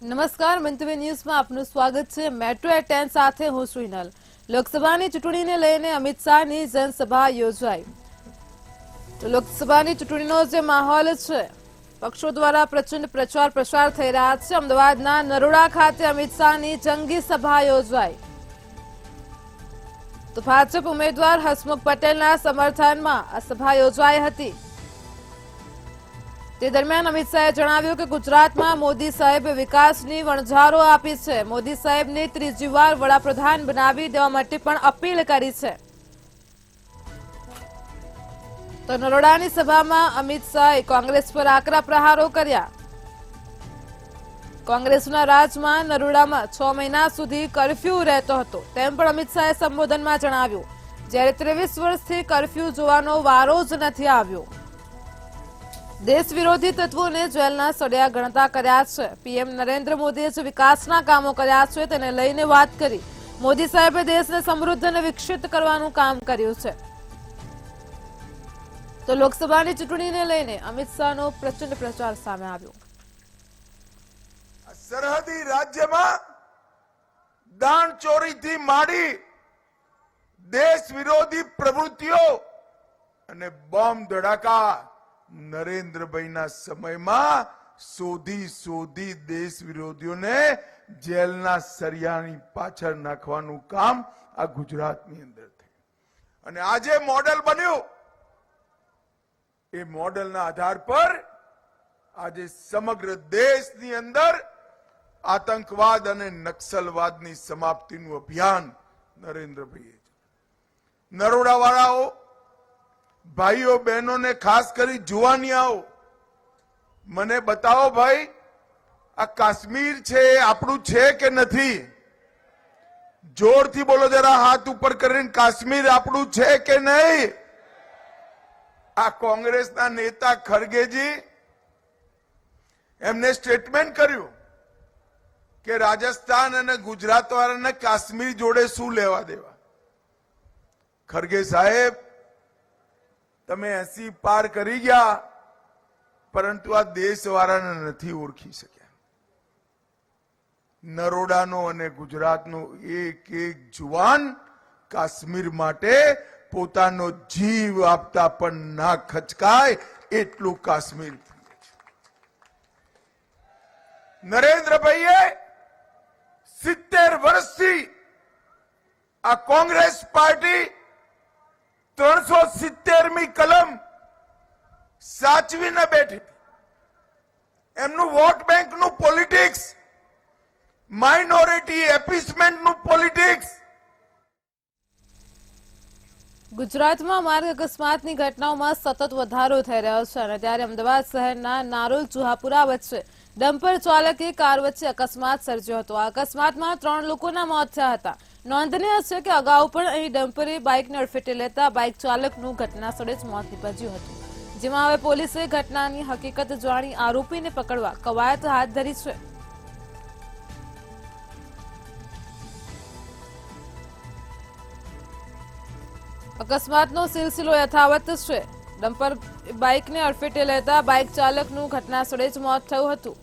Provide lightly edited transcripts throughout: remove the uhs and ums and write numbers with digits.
નમસ્કાર, મંતવ્ય ન્યૂઝમાં આપનું સ્વાગત છે। મેટ્રો એટ 10 સાથે હું શ્રીનલ। લોકસભાની ચૂંટણીને લઈને અમિત શાહની જનસભા યોજાઈ। તો લોકસભાની ચૂંટણીનો જે માહોલ છે, પક્ષો દ્વારા પ્રચંડ પ્રચાર પ્રસાર થઈ રહ્યા છે। અમદાવાદના નરોડા ખાતે અમિત શાહની જંગી સભા યોજાઈ। તો ભાજપ ઉમેદવાર હસમુખ પટેલના સમર્થનમાં આ સભા યોજાઈ હતી। તે દરમિયાન અમિત શાહે જણાવ્યું કે ગુજરાતમાં મોદી સાહેબ વિકાસની વણઝારો આપી છે। મોદી સાહેબને ત્રીજી વાર વડાપ્રધાન બનાવી દેવા માટે પણ અપીલ કરી છે। તો નરોડાની સભામાં અમિત શાહે કોંગ્રેસ પર આકરા પ્રહારો કર્યા। કોંગ્રેસના રાજમાં નરોડામાં 6 મહિના સુધી કર્ફ્યુ રહેતો હતો, તેમ પણ અમિત શાહે સંબોધનમાં જણાવ્યું। જ્યારે 23 વર્ષથી કર્ફ્યુ જોવાનો વારો જ નથી આવ્યો। દેશ વિરોધી તત્વોને જેલના સળિયા ગણતા કર્યા છે। પીએમ નરેન્દ્ર મોદીએ જે વિકાસના કામો કર્યા છે તેને લઈને વાત કરી। મોદી સાહેબે દેશને સમૃદ્ધ અને વિકસિત કરવાનું કામ કર્યું છે। તો લોકસભાની ચૂંટણીને લઈને અમિત શાહનો પ્રચંડ પ્રચાર સામે આવ્યો। સરહદી રાજ્યમાં દાણચોરીથી માંડી દેશ વિરોધી પ્રવૃત્તિઓ અને બોમ્બ ધડાકા નરેન્દ્રભાઈના સમયમાં શોધી દેશ વિરોધીઓને જેલના સળિયાની પાછળ નાખવાનું કામ આ ગુજરાતની અંદર થયું અને આજે મોડેલ બન્યું। એ મોડેલના આધાર પર આજે સમગ્ર દેશની અંદર આતંકવાદ અને નક્સલવાદની સમાપ્તિનું અભિયાન નરેન્દ્રભાઈએ નરોડા વાળાઓ ભાઈઓ બહેનોને ખાસ કરી જુવાનિયાઓ મને બતાવો ભાઈ, આ કાશ્મીર છે આપણું છે કે નથી? જોરથી બોલો જરા, હાથ ઉપર કરીને, કાશ્મીર આપણું છે કે નહીં? આ કોંગ્રેસના નેતા ખરગેજી એમને સ્ટેટમેન્ટ કર્યું કે રાજસ્થાન અને ગુજરાત વાળાને કાશ્મીર જોડે શું લેવા દેવા। ખરગે સાહેબ, તમે 80 પાર કરી ગયા, પરંતુ આ દેશવાળાને નથી ઓળખી શક્યા। નરોડાનો અને ગુજરાતનો એક જુવાન કાશ્મીર માટે પોતાનો જીવ આપતા પણ ના ખચકાય એટલું કાશ્મીર પ્રિય છે। નરેન્દ્રભાઈએ 70 વર્ષથી આ કોંગ્રેસ પાર્ટી 370મી કલમ સાચવીને બેઠી હતી। એમનું વોટ બેંકનું પોલિટિક્સ, માઇનોરિટી એપીસમેન્ટનું પોલિટિક્સ। ગુજરાતમાં માર્ગ અકસ્માતની ઘટનાઓમાં સતત વધારો થઈ રહ્યો છે અને ત્યારે અમદાવાદ શહેરના નારોલ જુહાપુરા વચ્ચે ડમ્પર ચાલકે કાર વચ્ચે અકસ્માત સર્જ્યો હતો। આ અકસ્માતમાં 3 લોકોના મોત થયા હતા। નોંધનીય છે કે અગાઉ પણ અહીં ડમ્પરે બાઇકને અડફેટે લેતા બાઇક ચાલકનું ઘટના સ્થળે જ મોત નીપજ્યું હતું, જેમાં હવે પોલીસે ઘટનાની હકીકત જાણી આરોપીને પકડવા કવાયત હાથ ધરી છે। અકસ્માતનો સિલસિલો યથાવત છે। ડમ્પર બાઇકને અડફેટે લેતા બાઇક ચાલકનું ઘટના સ્થળે જ મોત થયું હતું।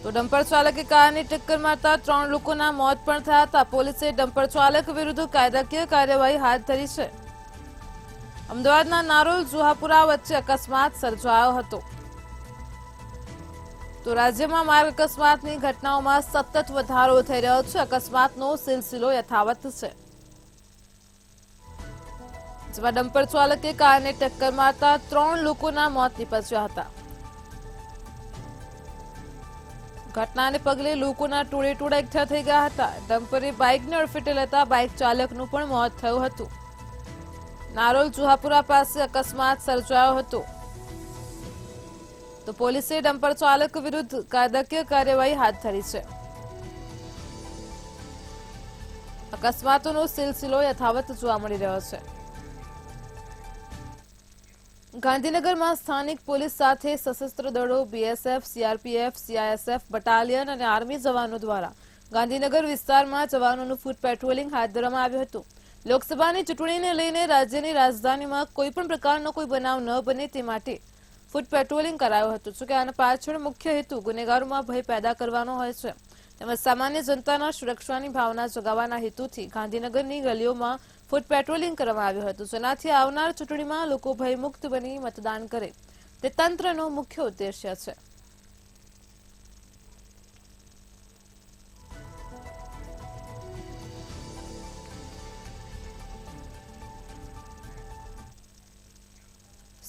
તો ડમ્પર ચાલકે કારને ટક્કર મારતા 3 લોકોના મોત પણ થયા હતા। પોલીસે ડમ્પર ચાલક વિરુદ્ધ કાયદાકીય કાર્યવાહી હાથ ધરી છે। અમદાવાદના નારોલ જુહાપુરા વચ્ચે અકસ્માત સર્જાયો હતો। તો રાજ્યમાં માર્ગ અકસ્માતની ઘટનાઓમાં સતત વધારો થઈ રહ્યો છે। અકસ્માતનો સિલસિલો યથાવત છે, જેમાં ડમ્પર ચાલકે કારને ટક્કર મારતા 3 લોકોના મોત નીપજ્યા હતા। ઘટનાને પગલે લોકોના ટોળે એકઠા થઈ ગયા હતા। ડમ્પરે બાઇકને અડફેટે લેતા બાઇક ચાલકનું પણ મોત થયું હતું। નારોલ જુહાપુરા પાસે અકસ્માત સર્જાયો હતો। તો પોલીસે ડમ્પર ચાલક વિરુદ્ધ કાયદાકીય કાર્યવાહી હાથ ધરી છે। અકસ્માતોનો સિલસિલો યથાવત જોવા મળી રહ્યો છે। ગાંધીનગરમાં સ્થાનિક પોલીસ સાથે સશસ્ત્ર દળો, બીએસએફ, સીઆરપીએફ, સીઆઈએસએફ બટાલિયન અને આર્મી જવાનો દ્વારા ગાંધીનગર વિસ્તારમાં જવાનોનું ફૂટ પેટ્રોલિંગ હાથ ધરવામાં આવ્યું હતું। લોકસભાની ચૂંટણીને લઈને રાજ્યની રાજધાનીમાં કોઈ પણ પ્રકારનો કોઈ બનાવ ન બને તે માટે ફૂટ પેટ્રોલિંગ કરાયું હતું. જોકે આના પાછળ મુખ્ય હેતુ ગુનેગારોમાં ભય પેદા કરવાનો હોય છે તેમજ સામાન્ય જનતાના સુરક્ષાની ભાવના જગાવવાના હેતુથી ગાંધીનગરની ગલીઓમાં ફૂટ પેટ્રોલિંગ કરવામાં આવ્યું હતું, જેનાથી આવનાર ચૂંટણીમાં લોકો ભયમુક્ત બની મતદાન કરે તે તંત્રનો મુખ્ય ઉદ્દેશ્ય છે.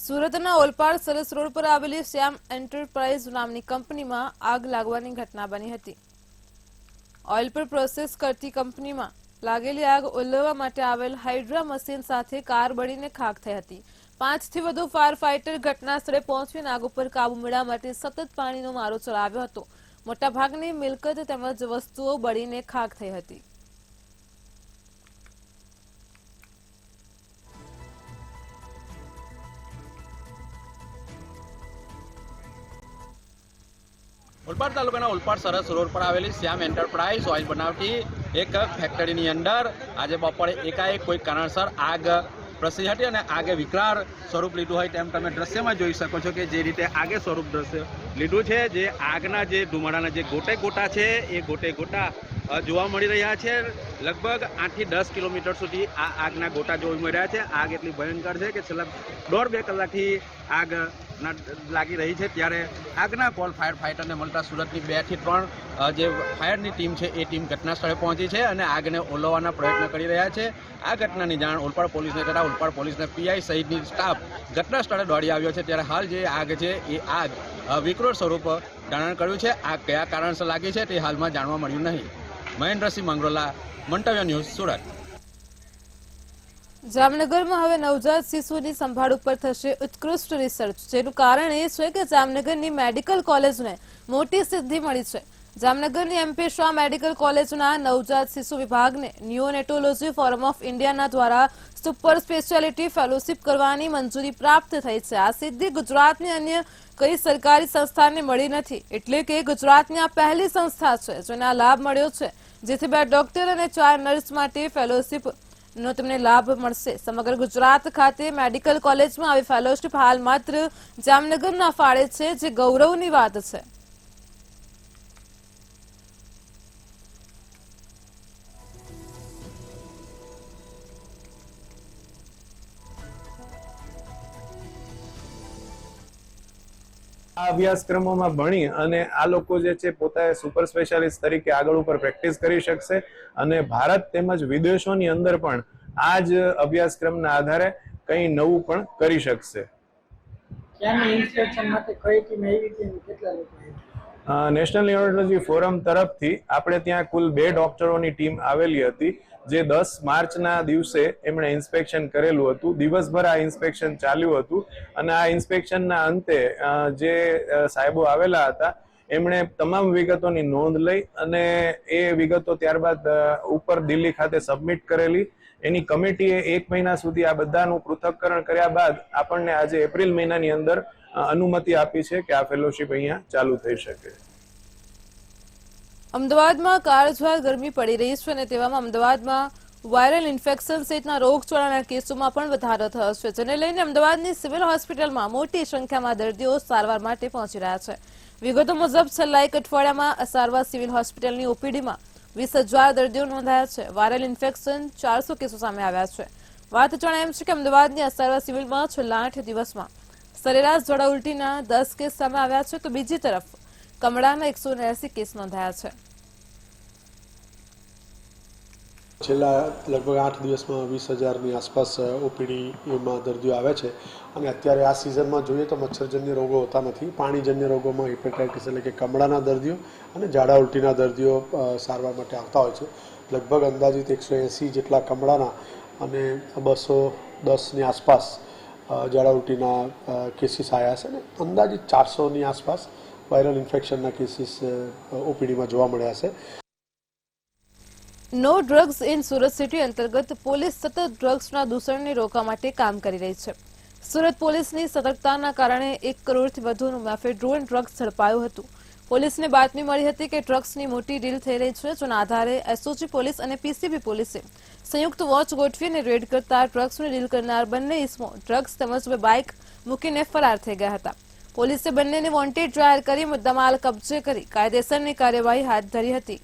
સુરતના ઓલપાડ સરસ રોડ પર આવેલી શ્યામ એન્ટરપ્રાઇઝ નામની કંપનીમાં આગ લાગવાની ઘટના બની હતી. ઓઇલ પર પ્રોસેસ કરતી કંપનીમાં લાગેલી આગ ઓલવવા માટે આવેલ હાઇડ્રા મશીન સાથે કાર બળીને ખાખ થઈ હતી. 5 થી વધુ ફાયર ફાઇટર ઘટના સ્થળે પહોંચીને આગ ઉપર કાબુ મેળવવા માટે સતત પાણીનો મારો ચલાવ્યો હતો. મોટાભાગની મિલકત તેમજ વસ્તુઓ બળીને ખાખ થઈ હતી. ઓલપાડ તાલુકાના ઓલપાડ સરસ રોડ પર આવેલી શ્યામ એન્ટરપ્રાઇઝ ઓઇલ બનાવતી એક ફેક્ટરીની અંદર આજે બપોરે એકાએક કોઈ કારણસર આગ પ્રસરી હતી અને આગે વિકરાળ સ્વરૂપ લીધું હોય તેમ તમે દ્રશ્યમાં જોઈ શકો છો કે જે રીતે આગે સ્વરૂપ દ્રશ્ય લીધું છે. જે આગના જે ધુમાડાના જે ગોટે ગોટા છે એ ગોટે ગોટા જોવા મળી રહ્યા છે. લગભગ 8 થી 10 કિલોમીટર સુધી આ આગના ગોટા જોવા મળી રહ્યા છે. આગ એટલી ભયંકર છે કે છેલ્લા 1.5-2 કલાકથી આગ લાગી રહી છે. ત્યારે આગના કોલ ફાયર ફાઇટરને મળતા સુરતની 2 થી 3 જે ફાયરની ટીમ છે એ ટીમ ઘટના સ્થળે પહોંચી છે અને આગને ઓલવવાના પ્રયત્ન કરી રહ્યા છે. આ ઘટનાની જાણ ઓલપાડ પોલીસને થતાં ઓલપાડ પોલીસના પીઆઈ સહિતની સ્ટાફ ઘટના સ્થળે દોડી આવ્યો છે. ત્યારે હાલ જે આગ છે એ આગ વિકરાળ સ્વરૂપ ધારણ કર્યું છે. આગ કયા કારણસર લાગી છે તે હાલમાં જાણવા મળ્યું નહીં. મહેન્દ્રસિંહ મંગરોલા, મંતવ્ય ન્યૂઝ, સુરત. જામનગરમાં હવે નવજાત શિશુની સંભાળ ઉપર થશે ઉત્કૃષ્ટ રિસર્ચ, જેનું કારણ એ છે કે જામનગરની મેડિકલ કોલેજને મોટી સિદ્ધિ મળી છે. જામનગરની MP શાહ મેડિકલ કોલેજના નવજાત શિશુ વિભાગને નિયોનેટોલોજી ફોરમ ઓફ ઇન્ડિયાના દ્વારા સુપર સ્પેશિયાલિટી ફેલોશિપ કરવાની મંજૂરી પ્રાપ્ત થઈ છે. આ સિદ્ધિ ગુજરાતની અન્ય કઈ સરકારી સંસ્થાને મળી નથી, એટલે કે ગુજરાતની આ પહેલી સંસ્થા છે જેને આ લાભ મળ્યો છે, જેથી 2 ડોક્ટર અને 4 નર્સ માટે ફેલોશિપ નો તમને લાભ મળશે. સમગ્ર ગુજરાત ખાતે મેડિકલ કોલેજમાં આવી ફેલોશિપ હાલ માત્ર જામનગરના ફાળે છે, જે ગૌરવની વાત છે. આ અભ્યાસક્રમોમાં ભણી અને આ લોકો જે છે પોતાએ સુપર સ્પેશિયાલિસ્ટ તરીકે આગળ ઉપર પ્રેક્ટિસ કરી શકશે અને ભારત તેમજ વિદેશોની અંદર પણ આ જ અભ્યાસક્રમના આધારે કંઈ નવું પણ કરી શકશે. નેશનલ ન્યુરોલોજી ફોરમ તરફથી આપણે ત્યાં કુલ 2 ડોક્ટરોની ટીમ આવેલી હતી, જે 10 માર્ચના દિવસે એમણે ઇન્સ્પેક્શન કરેલું હતું. દિવસભર આ ઇન્સ્પેક્શન ચાલ્યું હતું અને આ ઇન્સ્પેક્શનના અંતે જે સાહેબો આવેલા હતા એમણે તમામ વિગતોની નોંધ લઈ અને એ વિગતો ત્યારબાદ ઉપર દિલ્હી ખાતે સબમિટ કરેલી. એની કમિટીએ 1 મહિના સુધી આ બધાનું પૃથક્કરણ કર્યા બાદ આપણને આજે એપ્રિલ મહિનાની અંદર અનુમતિ આપી છે કે આ ફેલોશિપ અહીંયા ચાલુ થઈ શકે. અમદાવાદમાં કાળઝાળ ગરમી પડી રહી છે અને તેવામાં અમદાવાદમાં વાયરલ ઇન્ફેક્શન સહિતના રોગચાળાના કેસોમાં પણ વધારો થયો છે, જેને લઈને અમદાવાદની સિવિલ હોસ્પિટલમાં મોટી સંખ્યામાં દર્દીઓ સારવાર માટે પહોંચી રહ્યા છે. વિગતો મુજબ છેલ્લા 1 અઠવાડિયામાં સારવાર સિવિલ હોસ્પિટલની ઓપીડીમાં 20,000 દર્દીઓ નોંધાયા છે. વાયરલ ઇન્ફેક્શન 400 કેસો સામે આવ્યા છે. વાત જાણે એમ છે કે અમદાવાદની સારવાર સિવિલમાં છેલ્લા 8 દિવસમાં સરેરાશ ઝાડા ઉલટીના 10 કેસ સામે આવ્યા છે, તો બીજી તરફ કમળાના 180 કેસ નોંધાયા છે. છેલ્લા લગભગ 8 દિવસમાં 20,000ની આસપાસ ઓપીડીમાં દર્દીઓ આવે છે અને અત્યારે આ સિઝનમાં જોઈએ તો મચ્છરજન્ય રોગો હોતા નથી. પાણીજન્ય રોગોમાં હિપેટાઇટિસ એટલે કે કમળાના દર્દીઓ અને ઝાડા ઉલટીના દર્દીઓ સારવાર માટે આવતા હોય છે. લગભગ અંદાજિત 180 જેટલા કમળાના અને 210ની આસપાસ ઝાડા ઉલટીના કેસીસ આવ્યા છે અને અંદાજિત 400ની આસપાસ વાયરલ ઇન્ફેક્શનના કેસીસ ઓપીડીમાં જોવા મળ્યા છે. No drugs in Surat city અંતર્ગત પોલીસ સતત ડ્રગ્સના દૂષણને રોકવા માટે કામ કરી રહી છે. સુરત પોલીસની સતર્કતાના કારણે 1 કરોડથી વધુનું મેફેડ્રોન ડ્રગ્સ ઝડપાયું હતું. પોલીસને બાતમી મળી હતી કે ડ્રગ્સની મોટી ડીલ થઈ રહી છે, જેના આધારે એસઓજી પોલીસ અને પીસીબી પોલીસે સંયુક્ત વોચ ગોઠવીને રેડ કરતા ડ્રગ્સની ડીલ કરનાર બંને ઇસમો ડ્રગ્સ તેમજ બાઇક મૂકીને ફરાર થઈ ગયા હતા. પોલીસે બંનેને વોન્ટેડ જાહેર કરી મુદ્દામાલ કબજે કરી કાયદેસરની કાર્યવાહી હાથ ધરી હતી।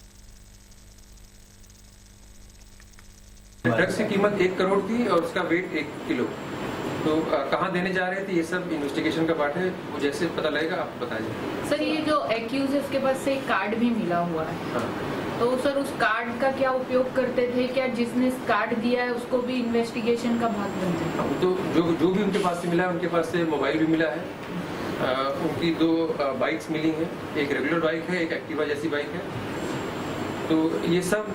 ड्रग्स की कीमत 1 करोड़ थी और उसका वेट 1 किलो। तो कहाँ देने जा रहे थे ये सब इन्वेस्टिगेशन का पार्ट है, वो जैसे पता लगेगा आप बताइए। सर ये जो एक्यूज है उसके पास से एक कार्ड भी मिला हुआ है, हाँ। तो सर उस कार्ड का क्या उपयोग करते थे, क्या जिसने कार्ड दिया है उसको भी इन्वेस्टिगेशन का भाग बनते हैं? वो तो जो भी उनके पास से मिला है, उनके पास से मोबाइल भी मिला है, उनकी 2 बाइक्स मिली हैं, एक रेगुलर बाइक है, एक एक्टिवा जैसी बाइक है। तो ये सब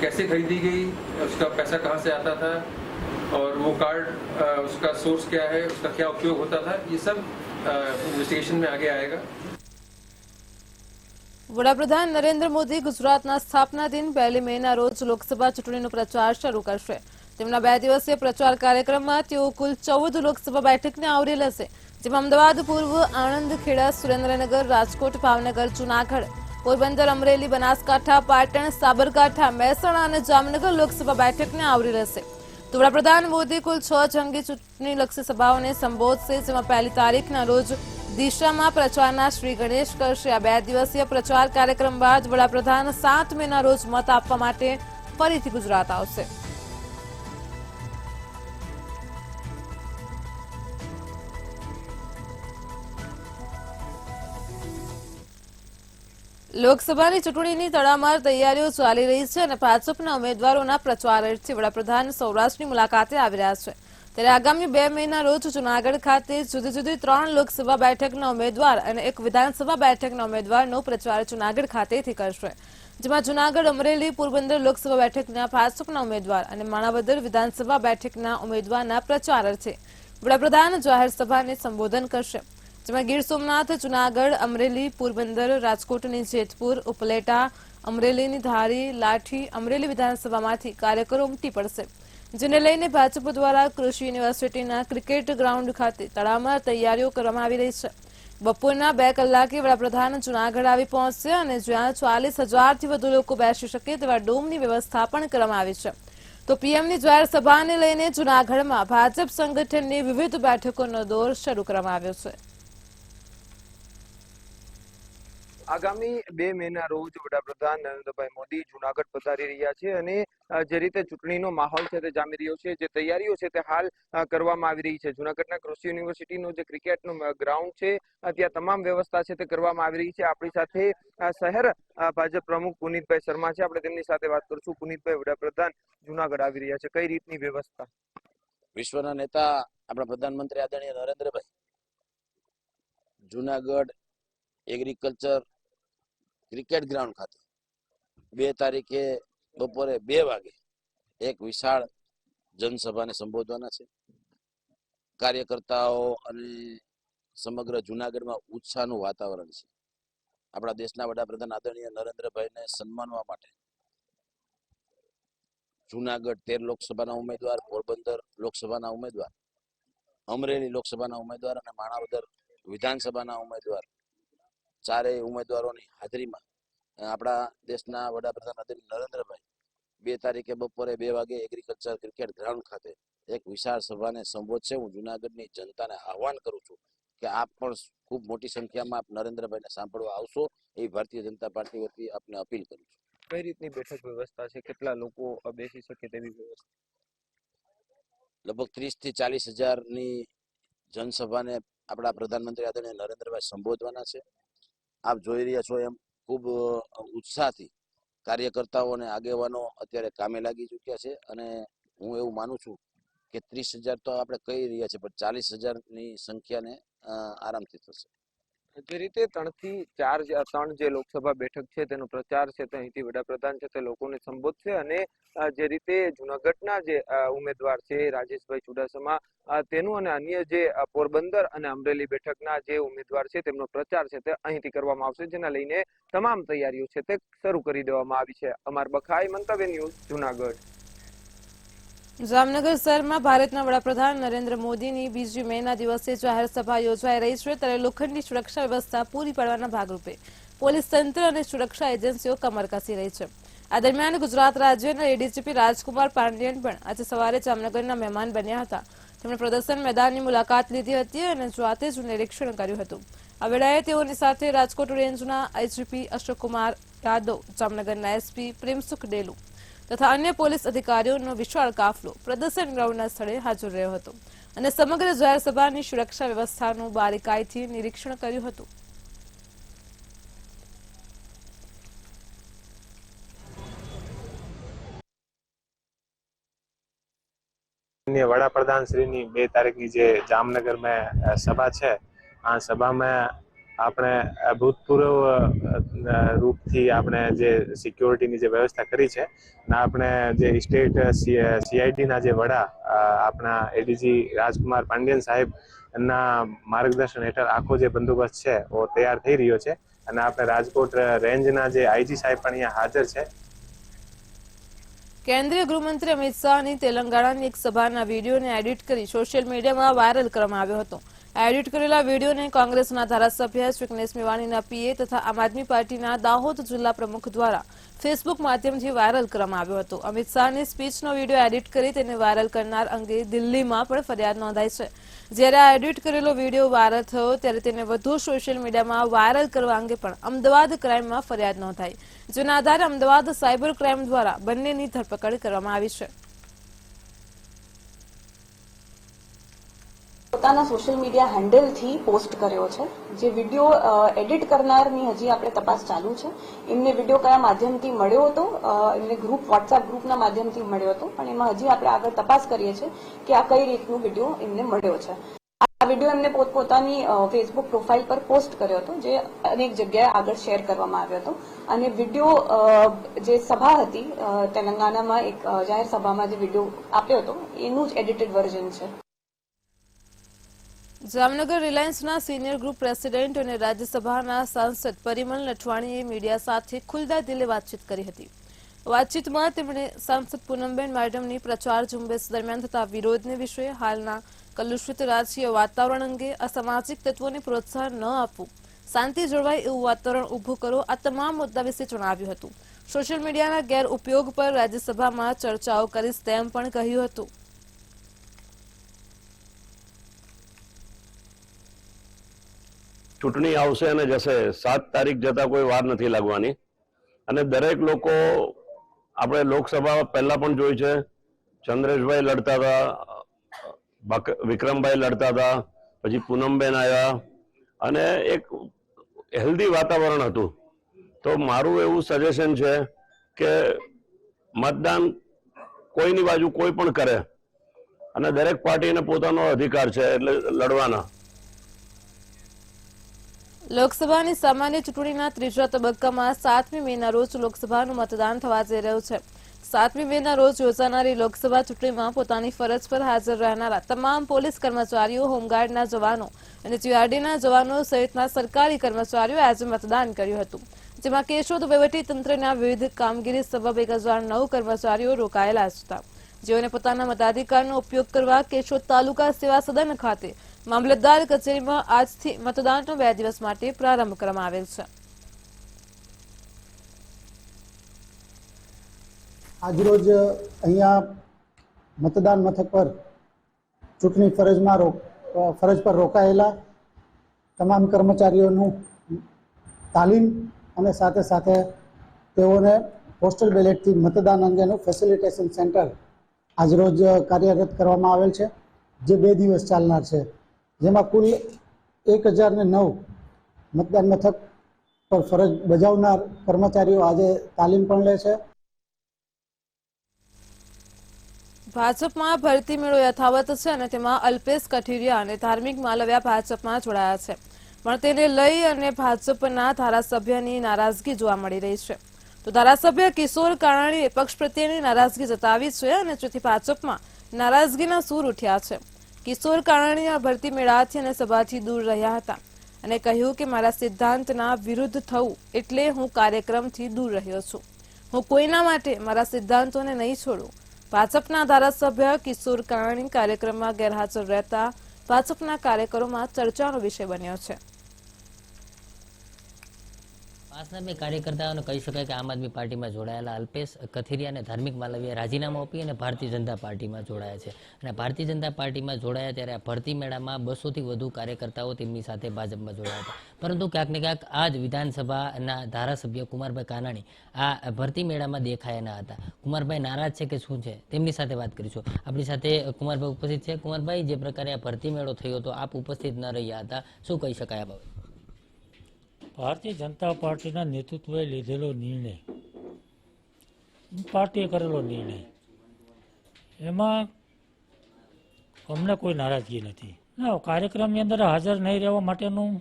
कैसे खरीदी गई, उसका पैसा कहाँ से आता था और वो कार्ड उसका सोर्स क्या है, उसका क्या उपयोग होता था, ये सब इन्वेस्टिगेशन में आगे आएगा। વડાપ્રધાન નરેન્દ્ર મોદી ગુજરાતના સ્થાપના દિન 1 મેના રોજ લોકસભા ચૂંટણીનો પ્રચાર શરૂ કરશે। તેમના 2 દિવસીય પ્રચાર કાર્યક્રમમાં તેઓ કુલ 14 લોકસભા બેઠકને આવરી લેશે, જેમાં અમદાવાદ પૂર્વ, આણંદ, ખેડા, સુરેન્દ્રનગર, રાજકોટ, ભાવનગર, જૂનાગઢ, પોરબંદર, અમરેલી, બનાસકાંઠા, પાટણ, સાબરકાંઠા, મહેસાણા અને જામનગર લોકસભા બેઠકને આવરી લેશે। તો વડાપ્રધાન મોદી કુલ 6 જંગી ચૂંટણીલક્ષી સભાઓને સંબોધશે, જેમાં 1 તારીખના રોજ દિશામાં પ્રચારના શ્રી ગણેશ કરશે। આ 2 દિવસીય પ્રચાર કાર્યક્રમ બાદ વડાપ્રધાન 7 મેના રોજ મત આપવા માટે ફરીથી ગુજરાત આવશે। લોકસભાની ચૂંટણીની તડામાર તૈયારીઓ ચાલી રહી છે અને ભાજપના ઉમેદવારોના પ્રચાર અર્થે વડાપ્રધાન સૌરાષ્ટ્રની મુલાકાતે આવી રહ્યા છે। ત્યારે આગામી 2 મેના રોજ જૂનાગઢ ખાતે જુદી જુદી 3 લોકસભા બેઠકના ઉમેદવાર અને 1 વિધાનસભા બેઠકના ઉમેદવારનો પ્રચાર જૂનાગઢ ખાતેથી કરશે, જેમાં જૂનાગઢ, અમરેલી, પોરબંદર લોકસભા બેઠકના ભાજપના ઉમેદવાર અને માણાવદર વિધાનસભા બેઠકના ઉમેદવારના પ્રચાર અર્થે વડાપ્રધાન જાહેર સભાને સંબોધન કરશે, જેમાં ગીર સોમનાથ, જૂનાગઢ, અમરેલી, પોરબંદર, રાજકોટની જેતપુર, ઉપલેટા, અમરેલીની ધારી, લાઠી, અમરેલી વિધાનસભામાંથી કાર્યકરો ઉમટી પડશે, જેને લઈને ભાજપ દ્વારા કૃષિ યુનિવર્સિટીના ક્રિકેટ ગ્રાઉન્ડ ખાતે તડામાર તૈયારીઓ કરવામાં આવી રહી છે। બપોરના 2 કલાકે વડાપ્રધાન જૂનાગઢ આવી પહોંચશે અને જ્યાં 40,000થી વધુ લોકો બેસી શકે તેવા ડોમની વ્યવસ્થા પણ કરવામાં આવી છે। તો પીએમની જાહેર સભાને લઈને જૂનાગઢમાં ભાજપ સંગઠનની વિવિધ બેઠકોનો દોર શરૂ કરવામાં આવ્યો છે। આગામી 2 મેના રોજ વડાપ્રધાન નરેન્દ્રભાઈ મોદી જૂનાગઢ પધારી રહ્યા છે અને જે રીતે ચૂંટણીનો માહોલ છે તે જામી રહ્યો છે, જે તૈયારીઓ છે તે હાલ કરવામાં આવી રહી છે। જૂનાગઢના કૃષિ યુનિવર્સિટીનો જે ક્રિકેટનો ગ્રાઉન્ડ છે ત્યાં તમામ વ્યવસ્થા છે તે કરવામાં આવી રહી છે। આપણી સાથે શહેર ભાજપ પ્રમુખ પુનિતભાઈ શર્મા છે, આપણે તેમની સાથે વાત કરશું। પુનિતભાઈ, વડાપ્રધાન જૂનાગઢ આવી રહ્યા છે, કઈ રીતની વ્યવસ્થા? વિશ્વના નેતા આપણા પ્રધાનમંત્રી આદરણીય Narendrabhai Junagadh agriculture cricket ground ખાતે 2 તારીખે બપોરે 2 વાગે એક વિશાળ જનસભાને સંબોધવાના છે। કાર્યકર્તાઓ અને સમગ્ર જૂનાગઢમાં ઉત્સાહનું વાતાવરણ છે। આપણા દેશના વડાપ્રધાન આદરણીય નરેન્દ્રભાઈને સન્માનવા માટે જૂનાગઢ 13 લોકસભાના ઉમેદવાર, પોરબંદર લોકસભાના ઉમેદવાર, અમરેલી લોકસભાના ઉમેદવાર અને માણાવદર વિધાનસભાના ઉમેદવાર, 4 ઉમેદવારોની હાજરીમાં આપણા દેશના વડાપ્રધાન આદરણીય નરેન્દ્રભાઈ 2 તારીખે બપોરે 2 વાગે એગ્રીકલ્ચર ક્રિકેટ ગ્રાઉન્ડ ખાતે એક વિશાળ સભાને સંબોધશે। હું જૂનાગઢની જનતાને આહવાન કરું છું કે આપ પણ ખૂબ મોટી સંખ્યામાં આપ નરેન્દ્રભાઈને સાંભળવા આવશો, એ ભારતીય જનતા પાર્ટી વતી આપને અપીલ કરું છું। કઈ રીતની બેઠક વ્યવસ્થા છે, કેટલા લોકો બેસી શકે તેવી વ્યવસ્થા? લગભગ 30 થી 40 હજારની જનસભાને આપણા પ્રધાનમંત્રી આદરણીય નરેન્દ્રભાઈ સંબોધવાના છે। આપ જોઈ રહ્યા છો એમ ખૂબ ઉત્સાહથી કાર્યકર્તાઓ અને આગેવાનો અત્યારે કામે લાગી ચૂક્યા છે અને હું એવું માનું છું કે 30,000 તો આપણે કહી રહ્યા છે, પણ 40,000ની સંખ્યાને આરામથી થશે। જે રીતે 3 થી 4 જે લોકસભા બેઠક છે તેનો પ્રચાર છે તે અહીંથી વડાપ્રધાન છે તે લોકોને સંબોધશે અને જે રીતે જૂનાગઢના જે ઉમેદવાર છે રાજેશભાઈ ચુડાસમા તેનું અને અન્ય જે પોરબંદર અને અમરેલી બેઠકના જે ઉમેદવાર છે તેમનો પ્રચાર છે તે અહીંથી કરવામાં આવશે, જેના લઈને તમામ તૈયારીઓ છે તે શરૂ કરી દેવામાં આવી છે। અમર બખાઈ, મંતવ્ય ન્યૂઝ, જૂનાગઢ। જામનગર શહેરમાં ભારતના વડાપ્રધાન નરેન્દ્ર મોદીની 2 મેના દિવસે જાહેર સભા યોજાઈ રહી છે, ત્યારે લોખંડી સુરક્ષા વ્યવસ્થા પૂરી પાડવાના ભાગરૂપે પોલીસ તંત્ર અને સુરક્ષા એજન્સીઓ કમર કસી રહી છે। આ દરમિયાન ગુજરાત રાજ્યના એડીજીપી રાજકુમાર પાંડ્યન પણ આજે સવારે જામનગરના મહેમાન બન્યા હતા। તેમણે પ્રદર્શન મેદાનની મુલાકાત લીધી હતી અને જાતે જ નિરીક્ષણ કર્યું હતું. આ વેળાએ તેઓની સાથે રાજકોટ રેન્જના આઈજીપી અશોકકુમાર યાદવ, જામનગરના એસપી પ્રેમસુખ ડેલુ તથા અન્ય પોલીસ અધિકારીઓનો વિશાળ કાફલો પ્રદર્શન ગ્રાઉન્ડના સ્થળે હાજર રહ્યો હતો અને સમગ્ર જાહેર સભાની સુરક્ષા વ્યવસ્થાનું બારીકાઈથી નિરીક્ષણ કર્યું હતું. वडाप्रधान श्री 2 तारीख की जे जामनगर में सभा है, आ सभा में આપણે અભૂતપૂર્વ રૂપથી આપણે જે સિક્યોરિટીની જે વ્યવસ્થા કરી છે ને આપણે જે સ્ટેટ સીઆઈડીના જે વડા આપણા એડીજી રાજકુમાર પાંડિયન સાહેબના માર્ગદર્શન હેઠળ આખો જે બંદોબસ્ત છે એ તૈયાર થઈ રહ્યો છે અને આપણે રાજકોટ રેન્જના જે આઈજી સાહેબ પણ અહીંયા હાજર છે. કેન્દ્રીય ગૃહમંત્રી અમિત શાહની તેલંગાણાની એક સભાના વિડીયોને એડિટ કરી સોશિયલ મીડિયામાં વાયરલ કરવામાં આવ્યો હતો. એડિટ કરેલા વિડીયોને કોંગ્રેસના ધારાસભ્ય જિગ્નેશ મેવાણીના પીએ તથા આમ આદમી પાર્ટીના દાહોદ જિલ્લા પ્રમુખ દ્વારા ફેસબુક માધ્યમથી વાયરલ કરવામાં આવ્યો હતો. અમિત શાહની સ્પીચનો વિડીયો એડિટ કરી તેને વાયરલ કરનાર અંગે દિલ્હીમાં પણ ફરિયાદ નોંધાઈ છે. જ્યારે આ એડિટ કરેલો વિડીયો વાયરલ થયો ત્યારે તેને વધુ સોશિયલ મીડિયામાં વાયરલ કરવા અંગે પણ અમદાવાદ ક્રાઇમમાં ફરિયાદ નોંધાઈ, જેના આધારે અમદાવાદ સાયબર ક્રાઇમ દ્વારા બંનેની ધરપકડ કરવામાં આવી છે. પોતાના સોશિયલ મીડિયા હેન્ડલથી પોસ્ટ કર્યો છે. જે વિડીયો એડિટ કરનારની હજી આપણે તપાસ ચાલુ છે. એમને વિડીયો કયા માધ્યમથી મળ્યો હતો, એમને વોટ્સએપ ગ્રુપના માધ્યમથી મળ્યો હતો, પણ એમાં હજી આપણે આગળ તપાસ કરીએ છીએ કે આ કઈ રીતનો વિડીયો એમને મળ્યો છે. આ વિડીયો એમને પોતાની ફેસબુક પ્રોફાઇલ પર પોસ્ટ કર્યો હતો, જે અનેક જગ્યાએ આગળ શેર કરવામાં આવ્યો હતો. અને વિડીયો જે સભા હતી તેલંગાણામાં એક જાહેર સભામાં જે વિડીયો આપ્યો હતો એનું જ એડિટેડ વર્ઝન છે. જામનગર રિલાયન્સના સિનિયર ગ્રુપ પ્રેસિડેન્ટ અને રાજ્યસભાના સાંસદ પરિમલ નટવાણીએ મીડિયા સાથે ખુલ્લા દિલે વાતચીત કરી હતી. વાતચીતમાં તેમણે સાંસદ પૂનમબેન મેડમની પ્રચાર ઝુંબેશ દરમિયાન થતા વિરોધને વિશે, હાલના કલુષિત રાજકીય વાતાવરણ અંગે, અસામાજિક તત્વોને પ્રોત્સાહન ન આપવું, શાંતિ જળવાય એવું વાતાવરણ ઊભું કરો, આ તમામ મુદ્દા વિશે જણાવ્યું હતું. સોશિયલ મીડિયાના ગેરઉપયોગ પર રાજ્યસભામાં ચર્ચાઓ કરીશ તેમ પણ કહ્યું હતું. ચૂંટણી આવશે અને જશે, 7 તારીખ જતા કોઈ વાર નથી લાગવાની અને દરેક લોકો આપણે લોકસભા પહેલા પણ જોઈ છે, ચંદ્રેશભાઈ લડતા હતા, વિક્રમભાઈ લડતા હતા, પછી પૂનમબેન આવ્યા અને એક હેલ્ધી વાતાવરણ હતું. તો મારું એવું સજેશન છે કે મતદાન કોઈની બાજુ કોઈ પણ કરે અને દરેક પાર્ટીને પોતાનો અધિકાર છે એટલે લડવાના. લોકસભાની સામાન્ય ચૂંટણીના ત્રીજા તબક્કામાં 7મી મેના રોજ લોકસભાનું મતદાન થવા જઈ રહ્યું છે. 7મી મેના રોજ યોજાનારી લોકસભા ચૂંટણીમાં પોતાની ફરજ પર હાજર રહેનારા તમામ પોલીસ કર્મચારીઓ, હોમગાર્ડના જવાનો અને જીઆરડીના જવાનો સહિતના સરકારી કર્મચારીઓ આજે મતદાન કર્યું હતું, જેમાં કેશોદ વહીવટીતંત્રના વિવિધ કામગીરી સબબ 1009 કર્મચારીઓ રોકાયેલા હતા, જેઓને પોતાના મતાધિકારનો ઉપયોગ કરવા કેશોદ તાલુકા સેવા સદન ખાતે મામલતદાર કચેરીમાં આજથી મતદાનનો 2 દિવસ માટે પ્રારંભ કરવામાં આવેલ છે. આજરોજ અહીંયા મતદાન મથક પર ચૂંટણી ફરજ પર રોકાયેલા તમામ કર્મચારીઓનું તાલીમ અને સાથે સાથે તેઓને પોસ્ટલ બેલેટથી મતદાન અંગેનું ફેસિલિટેશન સેન્ટર આજરોજ કાર્યરત કરવામાં આવેલ છે, જે 2 દિવસ ચાલનાર છે, જેમાં કુલ 1009 મતદાન મથક પર ફરજ બજાવનાર કર્મચારીઓ આજે તાલીમ પણ લે છે. ભાજપમાં ભરતી મેળો યથાવત છે અને તેમાં અલ્પેશ કઠિરિયા અને ધાર્મિક માલવ્યા ભાજપમાં જોડાયા છે, પણ તેને લઈ અને ભાજપના ધારાસભ્યની નારાજગી જોવા મળી રહી છે. તો ધારાસભ્ય કિશોર કાનાણીએ પક્ષ પ્રત્યેની નારાજગી જતાવી છે અને જેથી ભાજપમાં નારાજગીના સૂર ઉઠ્યા છે. કિશોર કાનાણી આ ભરતી મેળાથી અને સભાથી દૂર રહ્યા હતા અને કહ્યું કે મારા સિદ્ધાંતના વિરુદ્ધ થવું એટલે હું કાર્યક્રમથી દૂર રહ્યો છું. હું કોઈના માટે મારા સિદ્ધાંતોને નહીં છોડું. ભાજપના ધારાસભ્ય કિશોર કાનાણી કાર્યક્રમમાં ગેરહાજર રહેતા ભાજપના કાર્યકરોમાં ચર્ચાનો વિષય બન્યો છે. પાસના બે કાર્યકર્તાઓને કહી શકાય કે આમ આદમી પાર્ટીમાં જોડાયેલા અલ્પેશ કથિરિયા અને ધાર્મિક માલવીયા રાજીનામું આપી અને ભારતીય જનતા પાર્ટીમાં જોડાયા છે અને ભારતીય જનતા પાર્ટીમાં જોડાયા ત્યારે આ ભરતી મેળામાં 200થી વધુ કાર્યકર્તાઓ તેમની સાથે ભાજપમાં જોડાયા હતા, પરંતુ ક્યાંક ને ક્યાંક આ જ વિધાનસભાના ધારાસભ્ય કુમારભાઈ કાનાણી આ ભરતી મેળામાં દેખાયા ન હતા. કુમારભાઈ નારાજ છે કે શું છે તેમની સાથે વાત કરીશું. આપણી સાથે કુમારભાઈ ઉપસ્થિત છે. કુમારભાઈ, જે પ્રકારે આ ભરતી મેળો થયો હતો આપ ઉપસ્થિત ન રહ્યા હતા, શું કહી શકાય આ બાબતે? ભારતીય જનતા પાર્ટીના નેતૃત્વએ લીધેલો નિર્ણય, પાર્ટીએ કરેલો નિર્ણય, એમાં અમને કોઈ નારાજગી નથી. ના, કાર્યક્રમની અંદર હાજર નહીં રહેવા માટેનું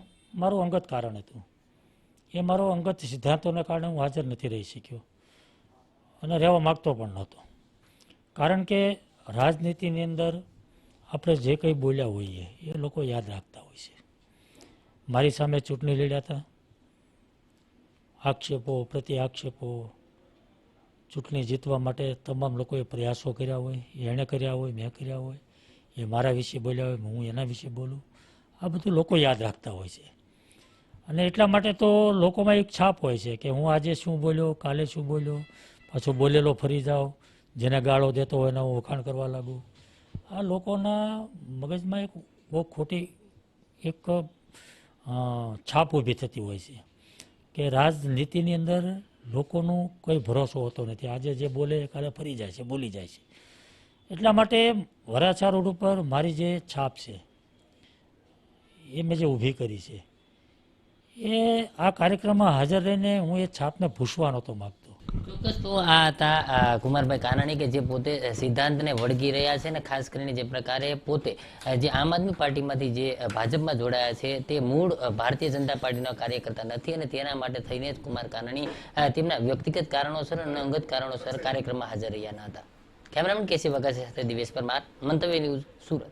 મારું અંગત કારણ હતું. એ મારો અંગત સિદ્ધાંતોને કારણે હું હાજર નથી રહી શક્યો અને રહેવા માગતો પણ નહોતો. કારણ કે રાજનીતિની અંદર આપણે જે કંઈ બોલ્યા હોઈએ એ લોકો યાદ રાખતા હોય છે. મારી સામે ચૂંટણી લડ્યા હતા, આક્ષેપો પ્રતિ આક્ષેપો, ચૂંટણી જીતવા માટે તમામ લોકોએ પ્રયાસો કર્યા હોય, એણે કર્યા હોય, મેં કર્યા હોય, એ મારા વિશે બોલ્યા હોય, હું એના વિશે બોલું, આ બધું લોકો યાદ રાખતા હોય છે. અને એટલા માટે તો લોકોમાં એક છાપ હોય છે કે હું આજે શું બોલ્યો, કાલે શું બોલ્યો, પાછો બોલેલો ફરી જાઓ, જેને ગાળો દેતો હોય એના હું વખાણ કરવા લાગું. આ લોકોના મગજમાં એક બહુ ખોટી એક છાપ ઊભી થતી હોય છે કે રાજનીતિની અંદર લોકોનું કોઈ ભરોસો હોતો નથી. આજે જે બોલે કાલે ફરી જાય છે, બોલી જાય છે. એટલા માટે વરાછા રોડ ઉપર મારી જે છાપ છે એ મેં જે ઊભી કરી છે એ આ કાર્યક્રમમાં હાજર રહીને હું એ છાપને ભૂસવા નહોતો માગતો. ચોક્કસ. તો આ હતા કુમારભાઈ કાનાણી કે જે પોતે સિદ્ધાંતને વળગી રહ્યા છે અને ખાસ કરીને જે પ્રકારે પોતે જે આમ આદમી પાર્ટીમાંથી જે ભાજપમાં જોડાયા છે તે મૂળ ભારતીય જનતા પાર્ટીના કાર્યકર્તા નથી અને તેના માટે થઈને જ કુમાર કાનાણી તેમના વ્યક્તિગત કારણોસર અને અંગત કારણોસર કાર્યક્રમમાં હાજર રહ્યા ન હતા. કેમેરામેન કેસી વગર સાથે દિવેશ પરમાર, મંતવ્ય ન્યૂઝ, સુરત.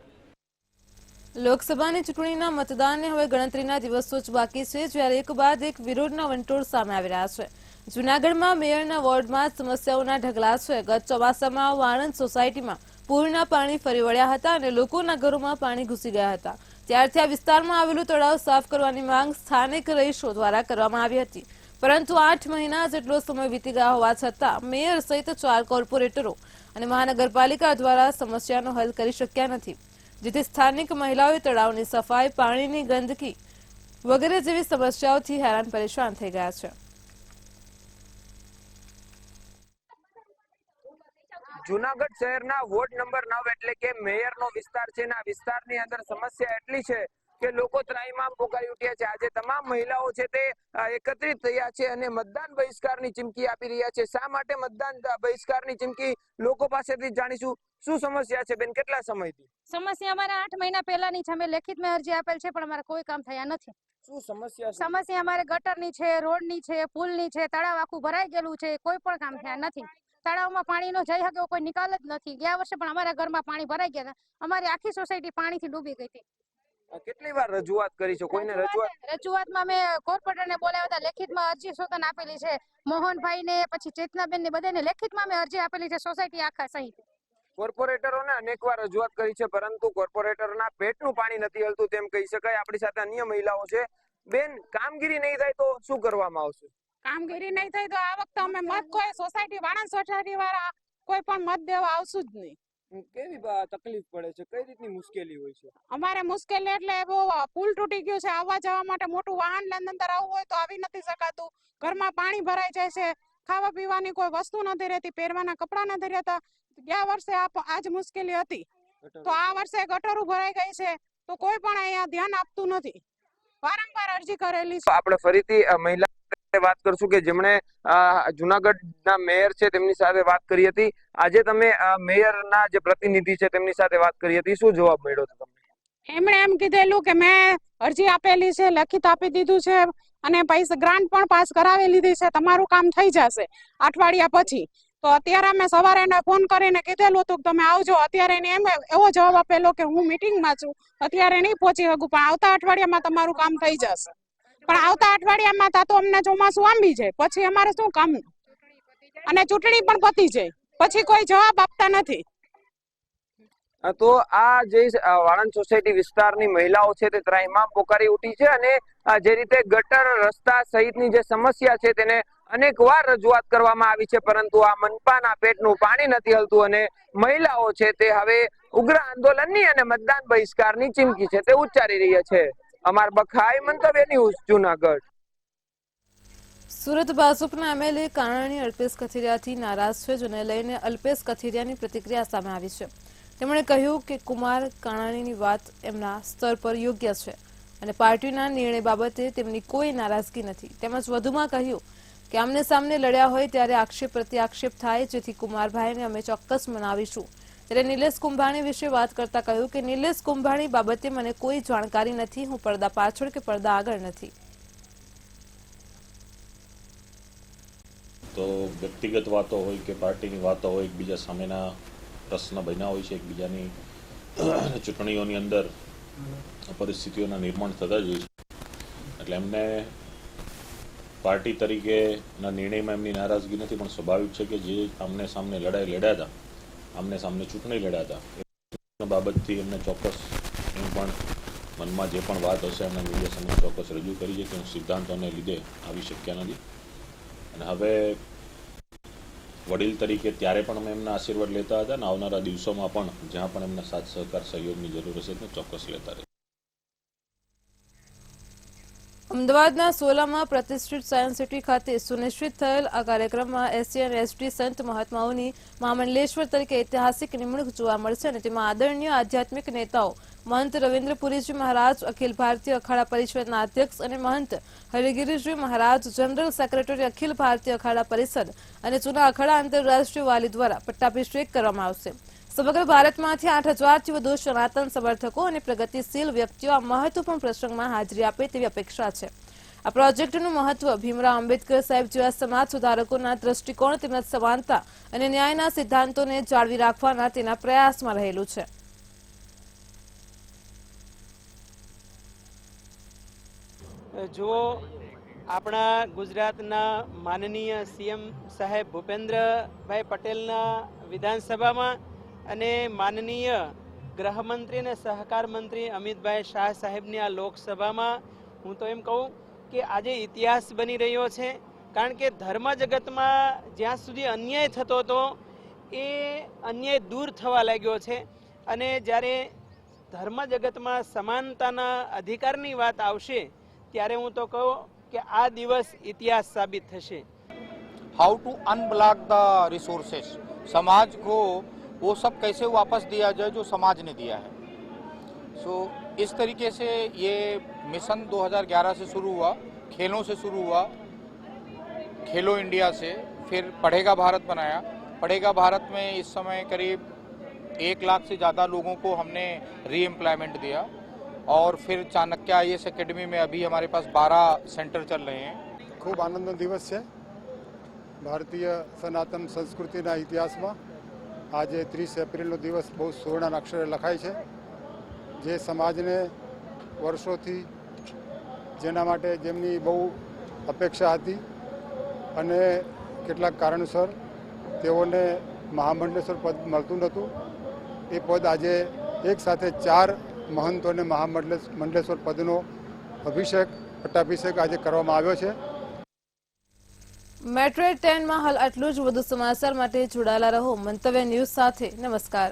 લોકસભાની ચૂંટણીના મતદાનને હવે ગણતરીના દિવસો જ બાકી છે, જ્યારે એક બાદ એક વિરોધના વંટોળ સામે આવી રહ્યા છે. જૂનાગઢમાં મેયરના વોર્ડમાં સમસ્યાઓના ઢગલા છે. ગત ચોમાસામાં વાણંદ સોસાયટીમાં પૂરના પાણી ફરી વળ્યા હતા અને લોકોના ઘરોમાં પાણી ઘૂસી ગયા હતા. ત્યારથી આ વિસ્તારમાં આવેલું તળાવ સાફ કરવાની માંગ સ્થાનિક રહીશો દ્વારા કરવામાં આવી હતી, પરંતુ 8 મહિના જેટલો સમય વીતી ગયા હોવા છતાં મેયર સહિત 4 કોર્પોરેટરો અને મહાનગરપાલિકા દ્વારા સમસ્યાનો હલ કરી શક્યા નથી, જેથી સ્થાનિક મહિલાઓએ તળાવની સફાઈ, પાણીની ગંદકી વગેરે જેવી સમસ્યાઓથી હેરાન પરેશાન થઈ ગયા છે. જુનાગઢ શહેરના વોર્ડ નંબર 9 એટલે કે મેયરનો વિસ્તાર છે. આ વિસ્તારની અંદર સમસ્યા એટલી છે કે લોકો ત્રાહિમામ પોકારી ઉઠ્યા છે. આજે તમામ મહિલાઓ છે તે એકત્રિત થયા છે અને મતદાન બહિષ્કારની ચીમકી આપી રહ્યા છે. શા માટે મતદાન બહિષ્કારની ચીમકી લોકો પાસેથી જાણીશું. શું સમસ્યા છે બેન, કેટલા સમયથી? સમસ્યા અમારા 8 મહિના પહેલાની છે. અમે લેખિતમાં અરજી આપેલ છે પણ અમારે કોઈ કામ થયા નથી. શું સમસ્યા? સમસ્યા અમારે ગટરની છે, રોડની છે, પુલની છે, તળાવ આખું ભરાઈ ગયેલું છે, કોઈ પણ કામ થયા નથી. તળાવમાં પાણીનો જઈ શકે કોઈ નિકાલ જ નથી. ગયા વર્ષે પણ અમારા ઘરમાં પાણી ભરાઈ ગયા હતા. અમારી આખી સોસાયટી પાણીથી ડૂબી ગઈ હતી. કેટલી વાર રજૂઆત કરી છે? કોઈને રજૂઆતમાં મેં કોર્પોરેટરને બોલાવ્યા હતા, લેખિતમાં અરજી સોતન આપેલી છે, મોહનભાઈ ને પછી ચેતનાબેન ને બધાને લેખિતમાં મેં અરજી આપેલી છે, સોસાયટી આખા સહિત. કોર્પોરેટરોને અનેકવાર રજૂઆત કરી છે પરંતુ કોર્પોરેટરના પેટનું પાણી નથી હલતું તેમ કહી શકાય. આપણી સાથે અન્ય મહિલાઓ છે. બેન, કામગીરી નહીં થાય તો શું કરવામાં આવશે? કામગીરી નહીં થાય તો આ વખતે અમે મત કોઈ સોસાયટી વાણંદ સોસાયટી વાળા કોઈ પણ મત દેવા આવશું જ નહીં. કેવી તકલીફ પડે છે? કઈ રીતની મુશ્કેલી હોય છે? અમારે મુશ્કેલી એટલે બહુ પુલ તૂટી ગયું છે, આવવા જવા માટે મોટું વાહન લઈને અંદર આવવું હોય તો આવી નથી શકાતું. ઘરમાં પાણી ભરાઈ જાય છે, ખાવા પીવાની કોઈ વસ્તુ નથી રહેતી, પહેરવાના કપડા નથી રહેતા. ગયા વર્ષે આજ મુશ્કેલી હતી તો આ વર્ષે ગટરો ભરાઈ ગઈ છે તો કોઈ પણ અહીંયા ધ્યાન આપતું નથી. વારંવાર અરજી કરેલી છે. આપણે ફરીથી મહિલા વાત કરશું કે જેમણે જુનાગઢના મેયર છે તેમની સાથે વાત કરી હતી. આજે તમે મેયરના જે પ્રતિનિધિ છે તેમની સાથે વાત કરી હતી, શું જવાબ મળ્યો હતો તમને? એમણે એમ કીધેલું કે મેં અરજી આપેલી છે, લખિત આપી દીધું છે અને પૈસા ગ્રાન્ટ પણ પાસ કરાવી લીધી છે, તમારું કામ થઈ જશે અઠવાડિયા પછી. તો અત્યારે અમે સવારે એને ફોન કરીને કીધેલું હતું કે તમે આવજો. અત્યારે એને એવો જવાબ આપેલો કે હું મીટિંગમાં છું, અત્યારે નહીં પહોંચી શકું, પણ આવતા અઠવાડિયામાં તમારું કામ થઈ જશે. પણ આવતા અઠવાડિયામાં તો અમને ચોમાસું આંબી જાય, પછી અમારે શું કામ? અને ચૂંટણી પણ પતી જાય, પછી કોઈ જવાબ આપતા નથી. તો આ જે વાળંદ સોસાયટી વિસ્તારની મહિલાઓ છે તે ત્રાહિમામ પોકારી ઉઠી છે અને જે રીતે ગટર રસ્તા સહિતની જે સમસ્યા છે તેને અનેકવાર રજૂઆત કરવામાં આવી છે, પરંતુ આ મનપાના પેટનું પાણી નથી હલતું અને મહિલાઓ છે તે હવે ઉગ્ર આંદોલનની અને મતદાન બહિષ્કારની ચીમકી છે તે ઉચ્ચારી રહ્યા છે. અમાર બખાઈ મંતવ્ય ન્યૂઝ જૂનાગઢ. સુરત ભાજપના એમએલએ કાનાણી અલ્પેશ કથિરિયાથી નારાજ છે, જેને લઈને અલ્પેશ કથિરિયાની પ્રતિક્રિયા સામે આવી છે. તેમણે કહ્યું કે કુમાર કાનાણીની વાત એમના સ્તર પર યોગ્ય છે અને પાર્ટીના નિર્ણય બાબતે તેમની કોઈ નારાજગી નથી. તેમજ વધુમાં કહ્યું કે આમને સામને લડ્યા હોય ત્યારે આક્ષેપ પ્રત્યાક્ષેપ થાય, જેથી કુમારભાઈને અમે ચોક્કસ મનાવીશું. ત્યારે નિલેશ કુંભાણી વિશે વાત કરતા કહ્યું કે નિલેશ કુંભાણી બાબતે મને કોઈ જાણકારી નથી. હું પડદા પાછળ કે પડદા આગળ નથી. તો વ્યક્તિગત વાતો હોય કે પાર્ટીની વાતો હોય, એકબીજા સામેના પ્રશ્ન બન્યા હોય છે, એકબીજાની ચૂંટણીઓની અંદર પરિસ્થિતિઓના નિર્માણ થતા જ હોય છે. એટલે એમને પાર્ટી તરીકેના નિર્ણયમાં એમની નારાજગી નથી, પણ સ્વાભાવિક છે કે જે આમને સામને લડાઈ લડ્યા હતા, આમને સામને ચૂંટણી લડ્યા હતા, એ બાબતથી એમને ચોક્કસ એમ પણ મનમાં જે પણ વાત હશે એમના મીડિયા સામે ચોક્કસ રજૂ કરી છે કે હું સિદ્ધાંતોને લીધે આવી શક્યા નથી. અને હવે વડીલ તરીકે ત્યારે પણ અમે એમના આશીર્વાદ લેતા હતા અને આવનારા દિવસોમાં પણ જ્યાં પણ એમના સાથ સહકાર સહયોગની જરૂર હશે તો ચોક્કસ લેતા રહે. અમદાવાદના સોલામાં પ્રતિષ્ઠિત સાયન્સ સિટી ખાતે સુનિશ્ચિત થયેલ આ કાર્યક્રમમાં એસસી અને એસટી સંત મહાત્માઓની મહામંડલેશ્વર તરીકે ઐતિહાસિક નિમણૂક જોવા મળશે અને તેમાં આદરણીય આધ્યાત્મિક નેતાઓ महंत रविन्द्रपुरीजी महाराज, अखिल भारतीय अखाड़ा परिषद अध्यक्ष और महंत हरिगिरीजी महाराज, जनरल सेक्रेटरी अखिल भारतीय अखाड़ा परिषद और जूना अखाड़ा आंतरराष्ट्रीय वाली द्वारा पट्टाभिषेक करवामां आवशे। समग्र भारतमांथी 8000 थी वधु सनातन समर्थको और प्रगतिशील व्यक्तिओ आ महत्वपूर्ण प्रसंगमां हाजरी आपे तेवी अपेक्षा छे। आ प्रोजेक्टनुं महत्व भीमराव आंबेडकर साहेब जेवा समाज सुधारकोना दृष्टिकोण तेमज समानता और न्यायना सिद्धांतोने जाळवी राखवाना तेना प्रयासमां रहेलुं छे। जो अपना गुजरातना माननीय सीएम साहेब भूपेन्द्र भाई पटेलना विधानसभा में अने माननीय गृहमंत्री ने सहकार मंत्री अमित भाई शाह साहेबनी आ लोकसभा में हूँ तो एम कहूँ कि आज इतिहास बनी रह्यो छे। कारण के धर्म जगत में ज्यां सुधी अन्याय थतो तो ए अन्याय दूर थवा लाग्यो छे अने ज्यारे धर्म जगत में समानताना अधिकारनी वात आवशे त्यारे हूँ तो कहूँ कि आ दिवस इतिहास साबित थशे। How to unblock the resources, समाज को वो सब कैसे वापस दिया जाए जो समाज ने दिया है। सो इस तरीके से ये मिशन 2011 से शुरू हुआ, खेलों से शुरू हुआ, खेलो इंडिया से, फिर पढ़ेगा भारत बनाया। पढ़ेगा भारत में इस समय करीब 1 लाख से ज़्यादा लोगों को हमने री एम्प्लॉयमेंट दिया और फिर चाणक्य IAS एकेडमी में अभी हमारे पास 12 सेंटर चल रहे हैं। खूब आनंदनो दिवस है भारतीय सनातन संस्कृतिना इतिहास में। आज 30 एप्रिल दिवस बहुत सुवर्णा अक्षरे लखाय है, जे समाज ने वर्षों थी जेना माटे जेमनी बहु अपेक्षा थी अने केटलाक कारणसर तेओने महामंडलेश्वर पद मळतुं नहोतुं। ए पद आज एक साथे 4 महंतों ने महामंडलेश्वर पदनो अभिषेक पट्टाभिषेक आज करवामां आव्यो छे। मेट्रो 10 में हाल आटलुं ज। वधु समाचार माटे जोडाયેલા રહો મંતવ્ય ન્યૂઝ સાથે। नमस्कार।